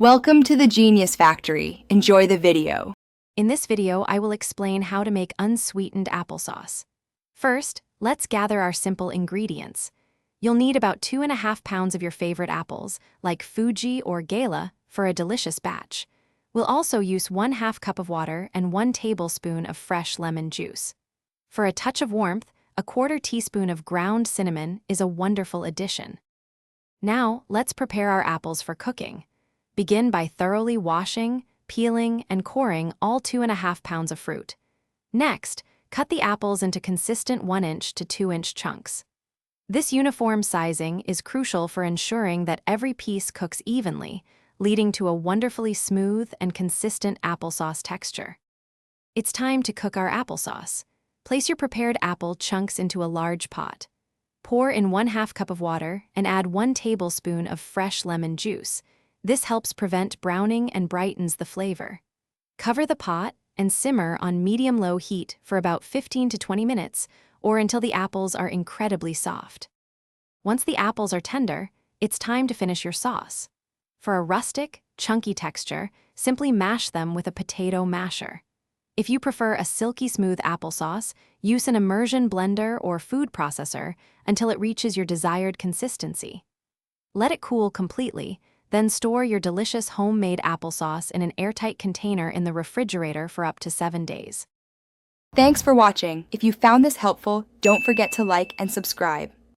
Welcome to the Genius Factory. Enjoy the video. In this video, I will explain how to make unsweetened applesauce. First, let's gather our simple ingredients. You'll need about 2.5 pounds of your favorite apples, like Fuji or Gala, for a delicious batch. We'll also use 1/2 cup of water and 1 tablespoon of fresh lemon juice. For a touch of warmth, a 1/4 teaspoon of ground cinnamon is a wonderful addition. Now, let's prepare our apples for cooking. Begin by thoroughly washing, peeling, and coring all 2.5 pounds of fruit. Next, cut the apples into consistent 1-inch to 2-inch chunks. This uniform sizing is crucial for ensuring that every piece cooks evenly, leading to a wonderfully smooth and consistent applesauce texture. It's time to cook our applesauce. Place your prepared apple chunks into a large pot. Pour in 1/2 cup of water and add 1 tablespoon of fresh lemon juice. This helps prevent browning and brightens the flavor. Cover the pot and simmer on medium-low heat for about 15 to 20 minutes, or until the apples are incredibly soft. Once the apples are tender, it's time to finish your sauce. For a rustic, chunky texture, simply mash them with a potato masher. If you prefer a silky smooth applesauce, use an immersion blender or food processor until it reaches your desired consistency. Let it cool completely, then store your delicious homemade applesauce in an airtight container in the refrigerator for up to 7 days. Thanks for watching. If you found this helpful, don't forget to like and subscribe.